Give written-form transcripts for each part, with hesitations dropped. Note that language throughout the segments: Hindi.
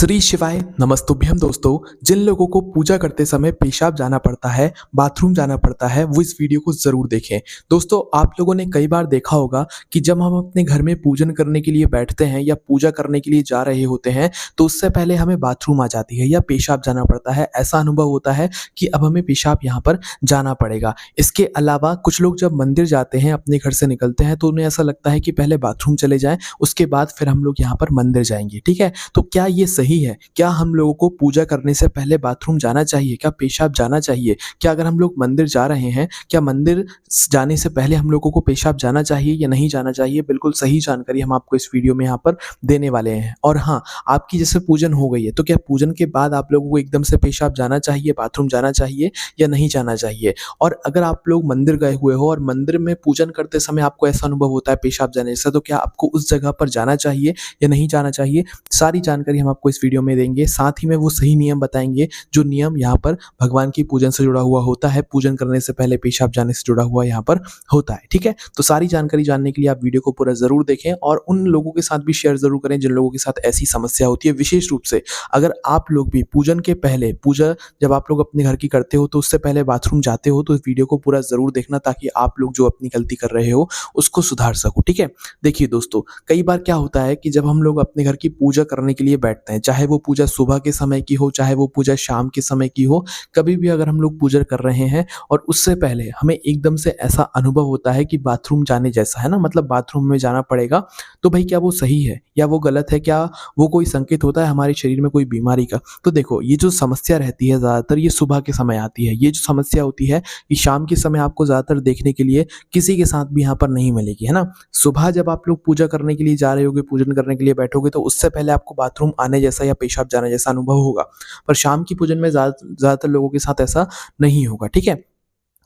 श्री शिवाय नमस्तुभ्यम दोस्तों। जिन लोगों को पूजा करते समय पेशाब जाना पड़ता है, बाथरूम जाना पड़ता है, वो इस वीडियो को ज़रूर देखें। दोस्तों, आप लोगों ने कई बार देखा होगा कि जब हम अपने घर में पूजन करने के लिए बैठते हैं या पूजा करने के लिए जा रहे होते हैं, तो उससे पहले हमें बाथरूम आ जाती है या पेशाब जाना पड़ता है। ऐसा अनुभव होता है कि अब हमें पेशाब यहाँ पर जाना पड़ेगा। इसके अलावा कुछ लोग जब मंदिर जाते हैं, अपने घर से निकलते हैं, तो उन्हें ऐसा लगता है कि पहले बाथरूम चले जाएँ, उसके बाद फिर हम लोग यहाँ पर मंदिर जाएँगे, ठीक है? तो क्या ये सही है? क्या हम लोगों को पूजा करने से पहले बाथरूम जाना चाहिए? क्या पेशाब जाना चाहिए? क्या अगर हम लोग मंदिर जा रहे हैं, क्या मंदिर जाने से पहले हम लोगों को पेशाब जाना चाहिए या नहीं जाना चाहिए? बिल्कुल सही जानकारी हम आपको इस वीडियो में यहाँ पर देने वाले हैं। और हाँ, आपकी जैसे पूजन हो गई है, तो क्या पूजन के बाद आप लोगों को एकदम से पेशाब जाना चाहिए, बाथरूम जाना चाहिए या नहीं जाना चाहिए? और अगर आप लोग मंदिर गए हुए हो और मंदिर में पूजन करते समय आपको ऐसा अनुभव होता है पेशाब जाने जैसा, तो क्या आपको उस जगह पर जाना चाहिए या नहीं जाना चाहिए? सारी जानकारी हम आपको इस वीडियो में देंगे। साथ ही में वो सही नियम बताएँगे, जो नियम यहाँ पर भगवान की पूजन से जुड़ा हुआ होता है, पूजन करने से पहले पेशाब जाने से जुड़ा हुआ यहाँ पर होता है, ठीक है? तो सारी जानकारी जानने के लिए आप वीडियो को पूरा ज़रूर देखें और उन लोगों के साथ भी शेयर ज़रूर करें, जिन लोगों के साथ ऐसी समस्या होती है। विशेष रूप से अगर आप लोग भी पूजन के पहले पूजा जब आप लोग अपने घर की करते हो, तो उससे पहले बाथरूम जाते हो, तो इस वीडियो को पूरा ज़रूर देखना, ताकि आप लोग जो अपनी गलती कर रहे हो, उसको सुधार सको, ठीक है? देखिए दोस्तों, कई बार क्या होता है कि जब हम लोग अपने घर की पूजा करने के लिए बैठते हैं, चाहे वो पूजा सुबह के समय की हो, चाहे वो पूजा शाम के समय की हो, कभी भी अगर हम लोग पूजा कर रहे हैं और उससे पहले हमें एकदम से ऐसा अनुभव होता है कि बाथरूम जाने जैसा है ना, मतलब बाथरूम में जाना पड़ेगा, तो भाई क्या वो सही है या वो गलत है? क्या वो कोई संकेत होता है हमारे शरीर में कोई बीमारी का? तो देखो, ये जो समस्या रहती है ज़्यादातर ये सुबह के समय आती है। ये जो समस्या होती है ये शाम के समय आपको ज़्यादातर देखने के लिए किसी के साथ भी यहाँ पर नहीं मिलेगी, है ना? सुबह जब आप लोग पूजा करने के लिए जा रहे होगे, पूजन करने के लिए बैठोगे, तो उससे पहले आपको बाथरूम आने जैसा या पेशाब जाने जैसा अनुभव होगा। पर शाम की पूजन में ज़्यादातर लोगों के साथ ऐसा नहीं होगा, ठीक है?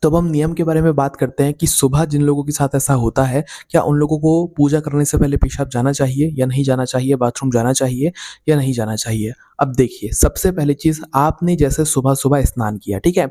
तो अब हम नियम के बारे में बात करते हैं कि सुबह जिन लोगों के साथ ऐसा होता है, क्या उन लोगों को पूजा करने से पहले पेशाब जाना चाहिए या नहीं जाना चाहिए, बाथरूम जाना चाहिए या नहीं जाना चाहिए? अब देखिए, सबसे पहली चीज़, आपने जैसे सुबह-सुबह स्नान किया, ठीक है?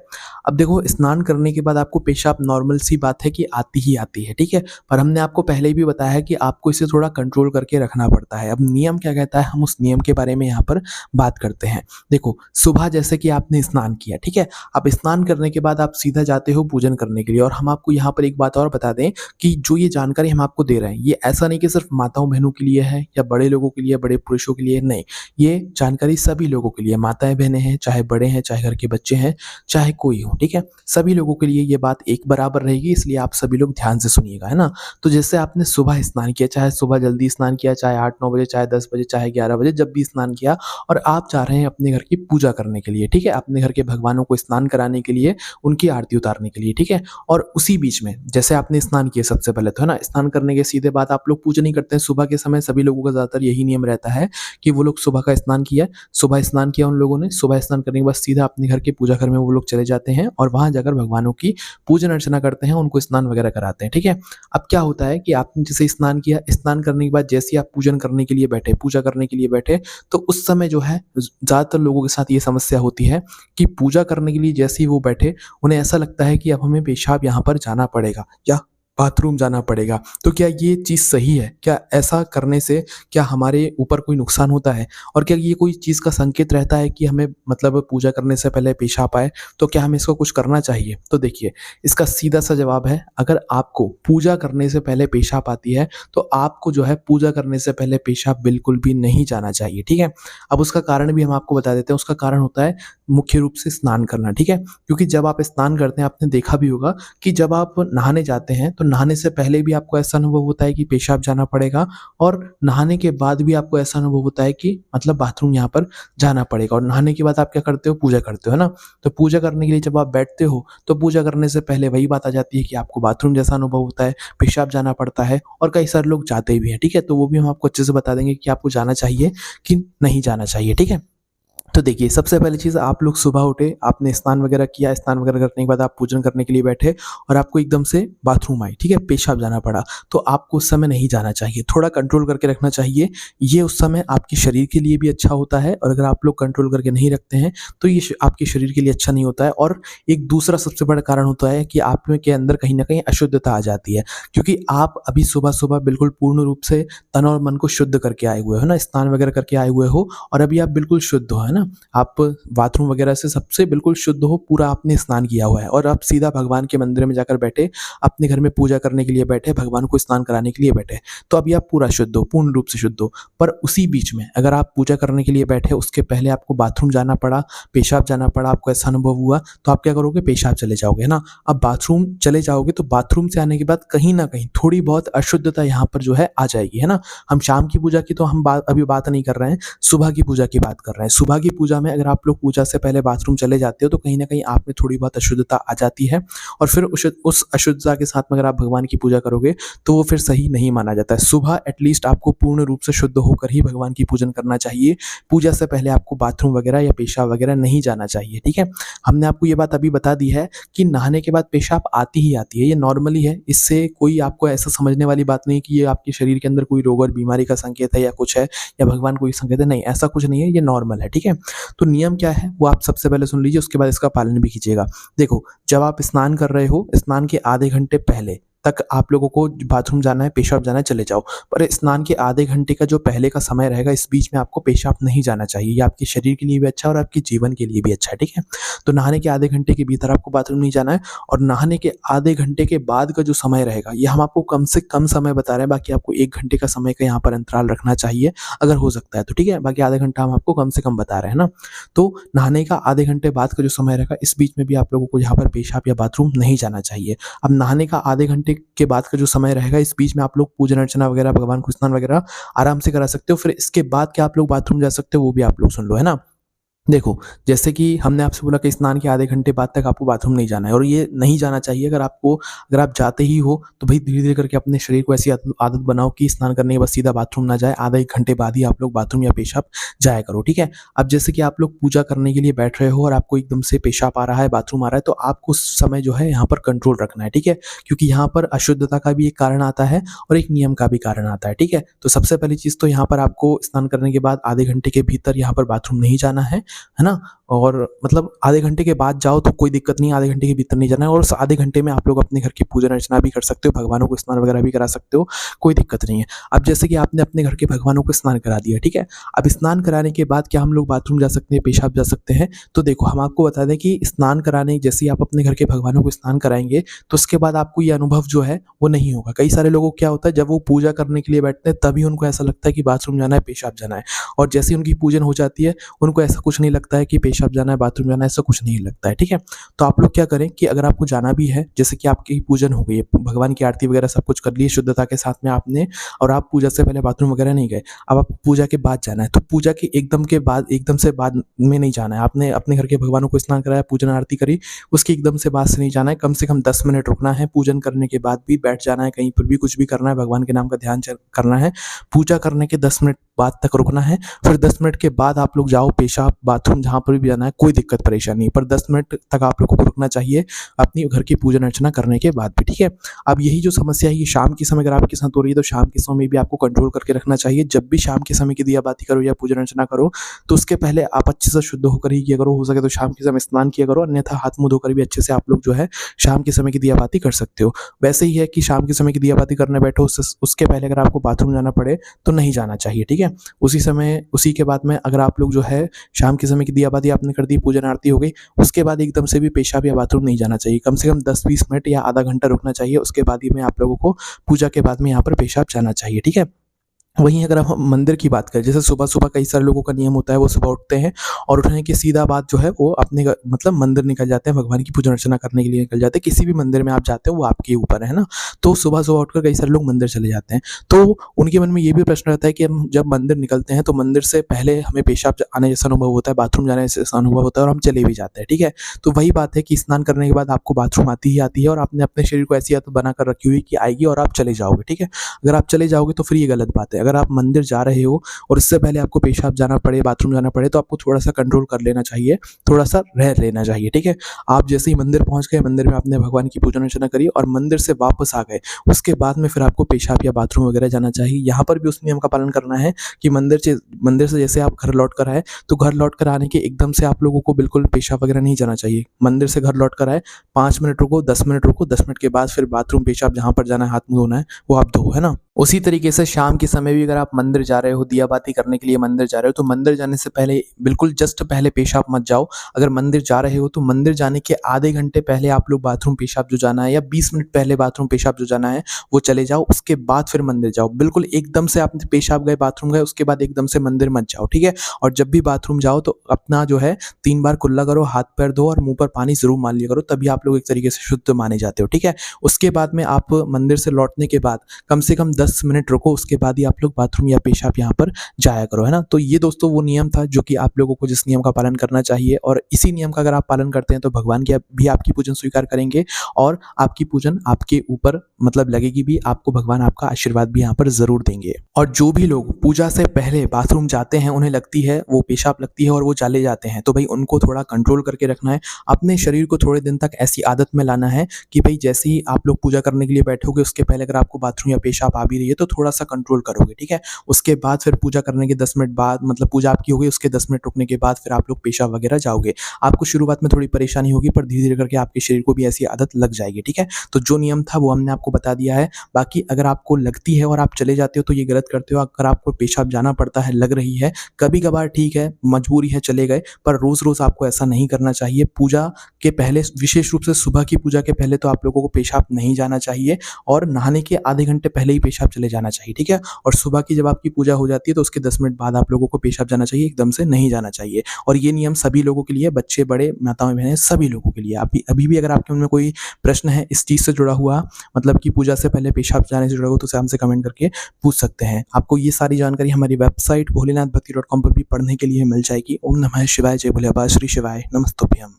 अब देखो, स्नान करने के बाद आपको पेशाब नॉर्मल सी बात है कि आती ही आती है, ठीक है? पर हमने आपको पहले भी बताया है कि आपको इसे थोड़ा कंट्रोल करके रखना पड़ता है। अब नियम क्या कहता है, हम उस नियम के बारे में यहाँ पर बात करते हैं। देखो, सुबह जैसे कि आपने स्नान किया, ठीक है? अब स्नान करने के बाद आप सीधा जाते हो पूजन करने के लिए, और हम आपको यहाँ पर एक बात और बता दें कि जो ये जानकारी हम आपको दे रहे हैं, ये ऐसा नहीं कि सिर्फ माताओं-बहनों के लिए है या बड़े लोगों के लिए, बड़े पुरुषों के लिए, नहीं। ये जानकारी सभी लोगों के लिए, माताएँ-बहनें हैं, चाहे बड़े हैं, चाहे घर के बच्चे हैं, चाहे कोई हो, ठीक है? सभी लोगों के लिए ये बात एक बराबर रहेगी, इसलिए आप सभी लोग ध्यान से सुनिएगा, है ना? तो जैसे आपने सुबह स्नान किया, चाहे सुबह जल्दी स्नान किया, चाहे 8-9 बजे, चाहे 10 बजे, चाहे 11 बजे, जब भी स्नान किया, और आप जा रहे हैं अपने घर की पूजा करने के लिए, ठीक है? अपने घर के भगवानों को स्नान कराने के लिए, उनकी आरती उतारने के लिए, ठीक है? और उसी बीच में जैसे आपने स्नान किया सबसे पहले, तो है ना, स्नान करने के सीधे बाद आप लोग पूजा नहीं करते हैं। सुबह के समय सभी लोगों का ज़्यादातर यही नियम रहता है कि वो लोग सुबह का स्नान किया, सुबह स्नान किया उन लोगों ने, सुबह स्नान करने के बाद सीधा अपने घर के पूजा घर में वो लोग चले जाते हैं और वहाँ जाकर भगवानों की पूजन अर्चना करते हैं, उनको स्नान वगैरह कराते हैं, ठीक है? अब क्या होता है कि आपने जैसे स्नान किया, स्नान करने के बाद जैसे ही आप पूजन करने के लिए बैठे, पूजा करने के लिए बैठे, तो उस समय जो है ज़्यादातर लोगों के साथ ये समस्या होती है कि पूजा करने के लिए जैसे ही वो बैठे, उन्हें ऐसा लगता है कि अब हमें पेशाब यहाँ पर जाना पड़ेगा या बाथरूम जाना पड़ेगा। तो क्या ये चीज़ सही है? क्या ऐसा करने से क्या हमारे ऊपर कोई नुकसान होता है? और क्या ये कोई चीज़ का संकेत रहता है कि हमें मतलब पूजा करने से पहले पेशाब आए, तो क्या हमें इसको कुछ करना चाहिए? तो देखिए, इसका सीधा-सा जवाब है, अगर आपको पूजा करने से पहले पेशाब आती है, तो आपको जो है पूजा करने से पहले पेशाब बिल्कुल भी नहीं जाना चाहिए, ठीक है? अब उसका कारण भी हम आपको बता देते हैं, उसका कारण होता है मुख्य रूप से स्नान करना, ठीक है? क्योंकि जब आप स्नान करते हैं, आपने देखा भी होगा कि जब आप नहाने जाते हैं, तो नहाने से पहले भी आपको ऐसा अनुभव होता है कि पेशाब जाना पड़ेगा, और नहाने के बाद भी आपको ऐसा अनुभव होता है कि मतलब बाथरूम यहाँ पर जाना पड़ेगा। और नहाने के बाद आप क्या करते हो? पूजा करते हो, है ना? तो पूजा करने के लिए जब आप बैठते हो, तो पूजा करने से पहले वही बात आ जाती है कि आपको बाथरूम जैसा अनुभव होता है, पेशाब जाना पड़ता है, और कई सारे लोग जाते भी हैं, ठीक है? तो वो भी हम आपको अच्छे से बता देंगे कि आपको जाना चाहिए कि नहीं जाना चाहिए, ठीक है? तो देखिए, सबसे पहली चीज़ आप लोग सुबह उठे, आपने स्नान वगैरह किया, स्नान वगैरह करने के बाद आप पूजन करने के लिए बैठे और आपको एकदम से बाथरूम आई, ठीक है? पेशाब जाना पड़ा, तो आपको उस समय नहीं जाना चाहिए, थोड़ा कंट्रोल करके रखना चाहिए। ये उस समय आपके शरीर के लिए भी अच्छा होता है और अगर आप लोग कंट्रोल करके नहीं रखते हैं, तो ये श आपके शरीर के लिए अच्छा नहीं होता है और एक दूसरा सबसे बड़ा कारण होता है कि आप में के अंदर कहीं न कहीं अशुद्धता आ जाती है। क्योंकि आप अभी सुबह-सुबह बिल्कुल पूर्ण रूप से तन और मन को शुद्ध करके आए हुए हो ना, स्नान वगैरह करके आए हुए हो और अभी आप बिल्कुल शुद्ध हो, है ना? आप बाथरूम वगैरह से सबसे बिल्कुल शुद्ध हो, पूरा आपने स्नान किया हुआ है और आप सीधा भगवान के मंदिर में जाकर बैठे, अपने घर में पूजा करने के लिए बैठे, भगवान को स्नान कराने के लिए बैठे। तो अभी आप पूरा शुद्ध हो, पूर्ण रूप से शुद्ध हो। पर उसी बीच में अगर आप पूजा करने के लिए बैठे, उसके पहले आपको बाथरूम जाना पड़ा, पेशाब जाना पड़ा, आपको ऐसा अनुभव हुआ, तो आप क्या करोगे? पेशाब चले जाओगे, है ना? अब बाथरूम चले जाओगे तो बाथरूम से आने के बाद कहीं न कहीं थोड़ी बहुत अशुद्धता यहाँ पर जो है आ जाएगी, है ना? हम शाम की पूजा की तो हम अभी बात नहीं कर रहे हैं, सुबह की पूजा की बात कर रहे हैं। सुबह की पूजा में अगर आप लोग पूजा से पहले बाथरूम चले जाते हो तो कहीं न कहीं आप में थोड़ी बहुत अशुद्धता आ जाती है और फिर उस अशुद्धता के साथ में अगर आप भगवान की पूजा करोगे तो वो फिर सही नहीं माना जाता है। सुबह एटलीस्ट आपको पूर्ण रूप से शुद्ध होकर ही भगवान की पूजन करना चाहिए। पूजा से पहले आपको बाथरूम वगैरह या पेशाब वगैरह नहीं जाना चाहिए, ठीक है? हमने आपको ये बात अभी बता दी है कि नहाने के बाद पेशाब आती ही आती है, ये नॉर्मली है। इससे कोई आपको ऐसा समझने वाली बात नहीं कि ये आपके शरीर के अंदर कोई रोग और बीमारी का संकेत है या कुछ है या भगवान कोई संकेत है, नहीं, ऐसा कुछ नहीं है, ये नॉर्मल है, ठीक है? तो नियम क्या है वो आप सबसे पहले सुन लीजिए, उसके बाद इसका पालन भी कीजिएगा। देखो, जब आप स्नान कर रहे हो, स्नान के आधे घंटे पहले तक आप लोगों को बाथरूम जाना है, पेशाब जाना है, चले जाओ। पर स्नान के आधे घंटे का जो पहले का समय रहेगा, इस बीच में आपको पेशाब नहीं जाना चाहिए। ये आपके शरीर के लिए भी अच्छा है और आपके जीवन के लिए भी अच्छा है, ठीक है? तो नहाने के आधे घंटे के भीतर आपको बाथरूम नहीं जाना है और नहाने के आधे घंटे के बाद का जो समय रहेगा, ये हम आपको कम से कम समय बता रहे हैं, बाकी आपको 1 घंटे का समय का यहाँ पर अंतराल रखना चाहिए, अगर हो सकता है तो, ठीक है? बाकी आधा घंटा हम आपको कम से कम बता रहे हैं ना। तो नहाने का आधे घंटे बाद का जो समय रहेगा, इस बीच में भी आप लोगों को यहाँ पर पेशाब या बाथरूम नहीं जाना चाहिए। अब नहाने का आधे घंटे के बाद का जो समय रहेगा, इस बीच में आप लोग पूजन अर्चना वगैरह, भगवान को स्नान वगैरह आराम से करा सकते हो। फिर इसके बाद क्या आप लोग बाथरूम जा सकते हो, वो भी आप लोग सुन लो, है ना? देखो, जैसे कि हमने आपसे बोला कि स्नान के आधे घंटे बाद तक आपको बाथरूम नहीं जाना है और ये नहीं जाना चाहिए। अगर आप जाते ही हो तो भई धीरे-धीरे करके अपने शरीर को ऐसी आदत आदत बनाओ कि स्नान करने के बाद सीधा बाथरूम ना जाए, आधा 1 घंटे बाद ही आप लोग बाथरूम या पेशाब जाया करो, ठीक है? अब जैसे कि आप लोग पूजा करने के लिए बैठ रहे हो और आपको एकदम से पेशाब आ रहा है, बाथरूम आ रहा है, तो आपको उस समय जो है यहाँ पर कंट्रोल रखना है, ठीक है? क्योंकि यहाँ पर अशुद्धता का भी एक कारण आता है और एक नियम का भी कारण आता है, ठीक है? तो सबसे पहली चीज़ तो यहाँ पर आपको स्नान करने के बाद आधे घंटे के भीतर यहाँ पर बाथरूम नहीं जाना है ना? और मतलब आधे घंटे के बाद जाओ तो कोई दिक्कत नहीं है, आधे घंटे के भीतर नहीं जाना है और उस आधे घंटे में आप लोग अपने घर की पूजन अर्चना भी कर सकते हो, भगवानों को स्नान वगैरह भी करा सकते हो, कोई दिक्कत नहीं है। अब जैसे कि आपने अपने घर के भगवानों को स्नान करा दिया, ठीक है? अब स्नान कराने के बाद क्या हम लोग बाथरूम जा सकते हैं, पेशाब जा सकते हैं? तो देखो, हम आपको बता दें कि स्नान कराने जैसे ही आप अपने घर के भगवानों को स्नान कराएँगे, तो उसके बाद आपको ये अनुभव जो है वो नहीं होगा। कई सारे लोगों को क्या होता है, जब वो पूजा करने के लिए बैठते हैं तभी उनको ऐसा लगता है कि बाथरूम जाना है, पेशाब जाना है और जैसे ही उनकी पूजन हो जाती है, उनको ऐसा कुछ नहीं लगता है कि पेशाब जाना है, बाथरूम जाना है, ऐसा कुछ नहीं लगता है, ठीक है? तो आप लोग क्या करें कि अगर आपको जाना भी है, जैसे कि आपकी पूजन हो गई है, भगवान की आरती वगैरह सब कुछ कर ली है शुद्धता के साथ में आपने और आप पूजा से पहले बाथरूम वगैरह नहीं गए। अब आपको पूजा के बाद जाना है, तो पूजा के एकदम से बाद में नहीं जाना है। आपने अपने घर के भगवानों को स्नान कराया, पूजन आरती करी, उसके एकदम से बाद से नहीं जाना है, कम से कम 10 मिनट रुकना है, पूजन करने के बाद भी बैठ जाना है, कहीं पर भी कुछ भी करना है, भगवान के नाम का ध्यान करना है, पूजा करने के 10 मिनट बाद तक रुकना है, फिर 10 मिनट के बाद आप लोग जाओ, पेशाब, बाथरूम जहाँ पर भी जाना है, कोई दिक्कत परेशानी नहीं, पर 10 मिनट तक आप लोगों को रुकना चाहिए अपनी घर की पूजन अर्चना करने के बाद भी, ठीक है? अब यही जो समस्या है, ये शाम के समय अगर आपके साथ हो रही है, तो शाम के समय भी आपको कंट्रोल करके रखना चाहिए। जब भी शाम के समय की दिया बाती करो या पूजन अर्चना करो, तो उसके पहले आप अच्छे से शुद्ध होकर ही किया करो, हो सके तो शाम के समय स्नान किया करो, अन्यथा हाथ मुँह धोकर भी अच्छे से आप लोग जो है शाम के समय की दिया बाती कर सकते हो। वैसे ही है कि शाम के समय की दिया बाती करने बैठो, उसके पहले अगर आपको बाथरूम जाना पड़े तो नहीं जाना चाहिए, ठीक है? उसी के बाद में अगर आप लोग जो है शाम के समय की दिया बाती आपने कर दी, पूजन आरती हो गई, उसके बाद एकदम से भी पेशाब या बाथरूम नहीं जाना चाहिए। कम से कम 10-20 मिनट या आधा घंटा रुकना चाहिए, उसके बाद ही में आप लोगों को पूजा के बाद में यहाँ पर पेशाब जाना चाहिए, ठीक है? वहीं अगर हम मंदिर की बात करें, जैसे सुबह-सुबह कई सारे लोगों का नियम होता है, वो सुबह उठते हैं और उठने की सीधा बात जो है वो अपने मतलब मंदिर निकल जाते हैं, भगवान की पूजन अर्चना करने के लिए निकल जाते हैं। किसी भी मंदिर में आप जाते हो वो आपके ऊपर है ना? तो सुबह-सुबह उठकर कई सारे लोग मंदिर चले जाते हैं। तो उनके मन में ये भी प्रश्न रहता है कि हम जब मंदिर निकलते हैं तो मंदिर से पहले हमें पेशाब आने जैसा अनुभव होता है, बाथरूम जाने जैसा अनुभव होता है और हम चले भी जाते हैं, ठीक है? तो वही बात है कि स्नान करने के बाद आपको बाथरूम आती ही आती है और आपने अपने शरीर को ऐसी आदत बनाकर रखी हुई है कि आएगी और आप चले जाओगे, ठीक है? अगर आप चले जाओगे तो फिर ये गलत बात है। अगर आप मंदिर जा रहे हो और इससे पहले आपको पेशाब जाना पड़े, बाथरूम जाना पड़े, तो आपको थोड़ा-सा कंट्रोल कर लेना चाहिए, थोड़ा-सा रह लेना चाहिए, ठीक है? आप जैसे ही मंदिर पहुँच गए, मंदिर में आपने भगवान की पूजा-अर्चना करी और मंदिर से वापस आ गए, उसके बाद में फिर आपको पेशाब या बाथरूम वगैरह जाना चाहिए। यहाँ पर भी उस नियम का पालन करना है कि मंदिर से जैसे आप घर लौट कर आए, तो घर लौट कर आने के एकदम से आप लोगों को बिल्कुल पेशाब वगैरह नहीं जाना चाहिए। मंदिर से घर लौट कर आए, 5 मिनट रुको, 10 मिनट रुको, 10 मिनट के बाद फिर बाथरूम, पेशाब जहाँ पर जाना है, हाथ मुँह धोना है, वो आप धो, है ना? उसी तरीके से शाम के समय भी अगर आप मंदिर जा रहे हो, दिया बाती करने के लिए मंदिर जा रहे हो, तो मंदिर जाने से पहले बिल्कुल जस्ट पहले पेशाब मत जाओ। अगर मंदिर जा रहे हो, तो मंदिर जाने के आधे घंटे पहले आप लोग बाथरूम, पेशाब जो जाना है या 20 मिनट पहले बाथरूम, पेशाब जो जाना है, वो चले जाओ। उसके बाद फिर मंदिर जाओ। बिल्कुल एकदम से आप पेशाब गए, बाथरूम गए, उसके बाद एकदम से मंदिर मत जाओ, ठीक है? और जब भी बाथरूम जाओ तो अपना जो है 3 बार कुल्ला करो, हाथ-पैर धो और मुँह पर पानी ज़रूर मार लिया करो, तभी आप लोग एक तरीके से शुद्ध माने जाते हो, ठीक है? उसके बाद में आप मंदिर से लौटने के बाद कम से कम 10 मिनट रुको, उसके बाद ही आप लोग बाथरूम या पेशाब यहाँ पर जाया करो, है ना? तो ये दोस्तों वो नियम था जो कि आप लोगों को जिस नियम का पालन करना चाहिए, और इसी नियम का अगर आप पालन करते हैं तो भगवान की भी आपकी पूजन स्वीकार करेंगे और आपकी पूजन आपके ऊपर मतलब लगेगी भी, आपको भगवान आपका आशीर्वाद भी यहाँ पर ज़रूर देंगे। और जो भी लोग पूजा से पहले बाथरूम जाते हैं, उन्हें लगती है वो पेशाब लगती है और वो चले जाते हैं, तो भाई उनको थोड़ा कंट्रोल करके रखना है। अपने शरीर को थोड़े दिन तक ऐसी आदत में लाना है कि भाई जैसे ही आप लोग पूजा करने के लिए बैठोगे, उसके पहले अगर आपको बाथरूम या पेशाब आ भी रही है तो थोड़ा-सा कंट्रोल करोगे, ठीक है? उसके बाद फिर पूजा करने के 10 मिनट बाद मतलब पूजा आपकी हो गई, उसके 10 मिनट रुकने के बाद फिर आप लोग पेशाब वगैरह जाओगे। आपको शुरुआत में थोड़ी परेशानी होगी, पर धीरे-धीरे करके आपके शरीर को भी ऐसी आदत लग जाएगी, ठीक है? तो जो नियम था वो हमने आपको बता दिया है। बाकी अगर आपको लगती है और आप चले जाते हो तो ये गलत करते हो। अगर आपको पेशाब जाना पड़ता है, लग रही है, कभी-कभार ठीक है, मजबूरी है, चले गए, पर रोज़-रोज़ आपको ऐसा नहीं करना चाहिए। पूजा के पहले विशेष रूप से सुबह की पूजा के पहले तो आप लोगों को पेशाब नहीं जाना चाहिए और नहाने के आधे घंटे पहले ही पेशाब चले जाना चाहिए, ठीक है? और सुबह की जब आपकी पूजा हो जाती है तो उसके 10 मिनट बाद आप लोगों को पेशाब जाना चाहिए, एकदम से नहीं जाना चाहिए। और ये नियम सभी लोगों के लिए, बच्चे, बड़े, माताएँ-बहनें सभी लोगों के लिए। अभी भी अगर आपके मन में कोई प्रश्न है इस चीज़ से जुड़ा हुआ, मतलब कि पूजा से पहले पेशाब जाने से जुड़ा हुआ, तो उसे हमसे कमेंट करके पूछ सकते हैं। आपको ये सारी जानकारी हमारी वेबसाइट भोलेनाथभक्ति.com पर भी पढ़ने के लिए मिल जाएगी। ओम नमः शिवाय, जय भोले बाबा, श्री शिवाय, नमस्तुभ्यम।